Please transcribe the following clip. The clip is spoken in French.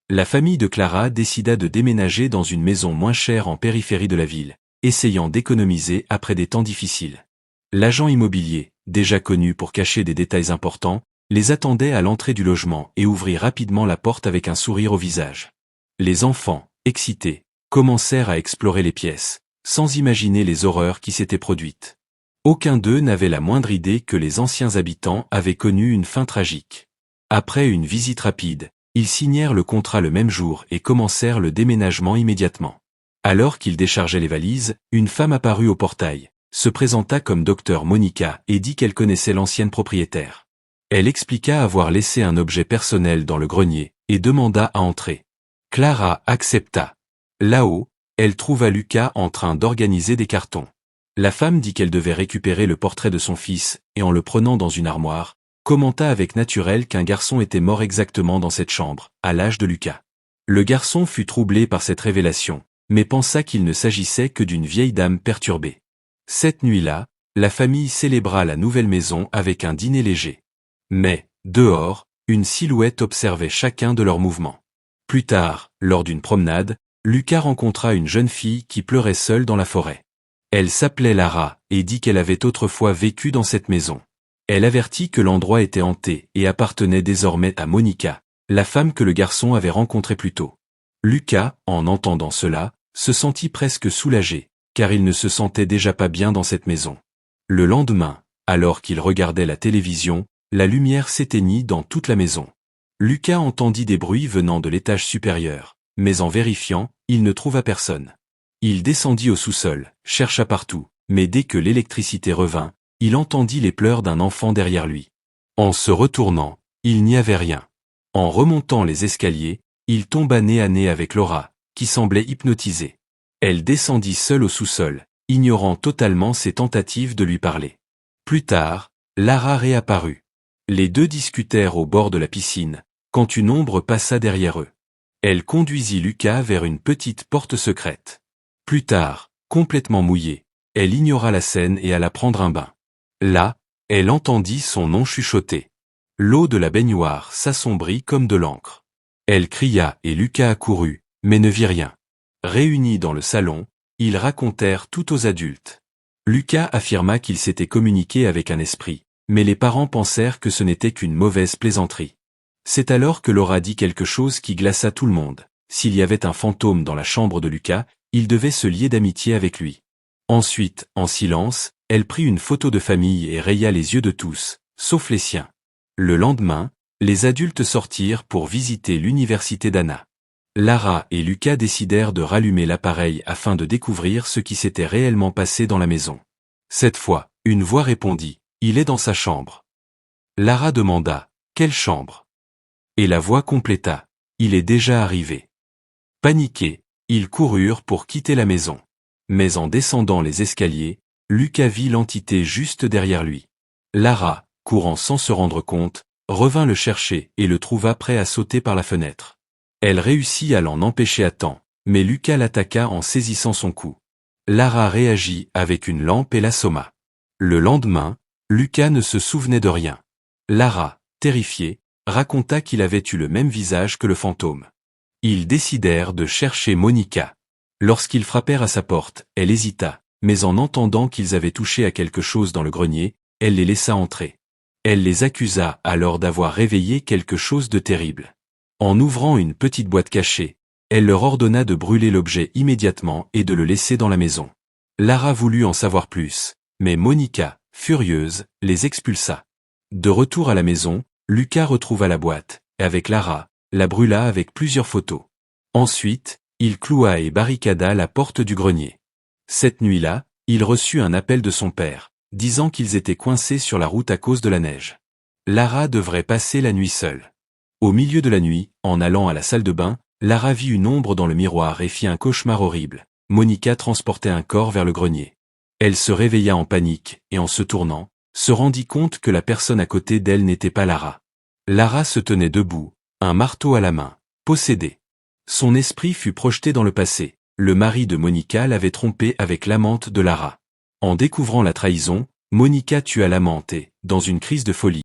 La famille de Clara décida de déménager dans une maison moins chère en périphérie de la ville, essayant d'économiser après des temps difficiles. L'agent immobilier, déjà connu pour cacher des détails importants, les attendait à l'entrée du logement et ouvrit rapidement la porte avec un sourire au visage. Les enfants, excités, commencèrent à explorer les pièces, sans imaginer les horreurs qui s'étaient produites. Aucun d'eux n'avait la moindre idée que les anciens habitants avaient connu une fin tragique. Après une visite rapide, ils signèrent le contrat le même jour et commencèrent le déménagement immédiatement. Alors qu'ils déchargeaient les valises, une femme apparut au portail, se présenta comme Dr Monica et dit qu'elle connaissait l'ancienne propriétaire. Elle expliqua avoir laissé un objet personnel dans le grenier et demanda à entrer. Clara accepta. Là-haut, elle trouva Lucas en train d'organiser des cartons. La femme dit qu'elle devait récupérer le portrait de son fils et en le prenant dans une armoire, commenta avec naturel qu'un garçon était mort exactement dans cette chambre, à l'âge de Lucas. Le garçon fut troublé par cette révélation, mais pensa qu'il ne s'agissait que d'une vieille dame perturbée. Cette nuit-là, la famille célébra la nouvelle maison avec un dîner léger. Mais, dehors, une silhouette observait chacun de leurs mouvements. Plus tard, lors d'une promenade, Lucas rencontra une jeune fille qui pleurait seule dans la forêt. Elle s'appelait Lara et dit qu'elle avait autrefois vécu dans cette maison. Elle avertit que l'endroit était hanté et appartenait désormais à Monica, la femme que le garçon avait rencontrée plus tôt. Lucas, en entendant cela, se sentit presque soulagé, car il ne se sentait déjà pas bien dans cette maison. Le lendemain, alors qu'il regardait la télévision, la lumière s'éteignit dans toute la maison. Lucas entendit des bruits venant de l'étage supérieur, mais en vérifiant, il ne trouva personne. Il descendit au sous-sol, chercha partout, mais dès que l'électricité revint, il entendit les pleurs d'un enfant derrière lui. En se retournant, il n'y avait rien. En remontant les escaliers, il tomba nez à nez avec Laura, qui semblait hypnotisée. Elle descendit seule au sous-sol, ignorant totalement ses tentatives de lui parler. Plus tard, Lara réapparut. Les deux discutèrent au bord de la piscine, quand une ombre passa derrière eux. Elle conduisit Lucas vers une petite porte secrète. Plus tard, complètement mouillée, elle ignora la scène et alla prendre un bain. Là, elle entendit son nom chuchoter. L'eau de la baignoire s'assombrit comme de l'encre. Elle cria et Lucas accourut, mais ne vit rien. Réunis dans le salon, ils racontèrent tout aux adultes. Lucas affirma qu'il s'était communiqué avec un esprit, mais les parents pensèrent que ce n'était qu'une mauvaise plaisanterie. C'est alors que Laura dit quelque chose qui glaça tout le monde. S'il y avait un fantôme dans la chambre de Lucas, il devait se lier d'amitié avec lui. Ensuite, en silence, elle prit une photo de famille et raya les yeux de tous, sauf les siens. Le lendemain, les adultes sortirent pour visiter l'université d'Anna. Lara et Lucas décidèrent de rallumer l'appareil afin de découvrir ce qui s'était réellement passé dans la maison. Cette fois, une voix répondit, « Il est dans sa chambre ». Lara demanda, « Quelle chambre ?» Et la voix compléta, « Il est déjà arrivé ». Paniqués, ils coururent pour quitter la maison. Mais en descendant les escaliers, Lucas vit l'entité juste derrière lui. Lara, courant sans se rendre compte, revint le chercher et le trouva prêt à sauter par la fenêtre. Elle réussit à l'en empêcher à temps, mais Lucas l'attaqua en saisissant son cou. Lara réagit avec une lampe et l'assomma. Le lendemain, Lucas ne se souvenait de rien. Lara, terrifiée, raconta qu'il avait eu le même visage que le fantôme. Ils décidèrent de chercher Monica. Lorsqu'ils frappèrent à sa porte, elle hésita, mais en entendant qu'ils avaient touché à quelque chose dans le grenier, elle les laissa entrer. Elle les accusa alors d'avoir réveillé quelque chose de terrible. En ouvrant une petite boîte cachée, elle leur ordonna de brûler l'objet immédiatement et de le laisser dans la maison. Lara voulut en savoir plus, mais Monica, furieuse, les expulsa. De retour à la maison, Lucas retrouva la boîte, et avec Lara, la brûla avec plusieurs photos. Ensuite, il cloua et barricada la porte du grenier. Cette nuit-là, il reçut un appel de son père, disant qu'ils étaient coincés sur la route à cause de la neige. Lara devrait passer la nuit seule. Au milieu de la nuit, en allant à la salle de bain, Lara vit une ombre dans le miroir et fit un cauchemar horrible. Monica transportait un corps vers le grenier. Elle se réveilla en panique et en se tournant, se rendit compte que la personne à côté d'elle n'était pas Lara. Lara se tenait debout, un marteau à la main, possédée. Son esprit fut projeté dans le passé. Le mari de Monica l'avait trompée avec l'amante de Lara. En découvrant la trahison, Monica tua l'amante et, dans une crise de folie,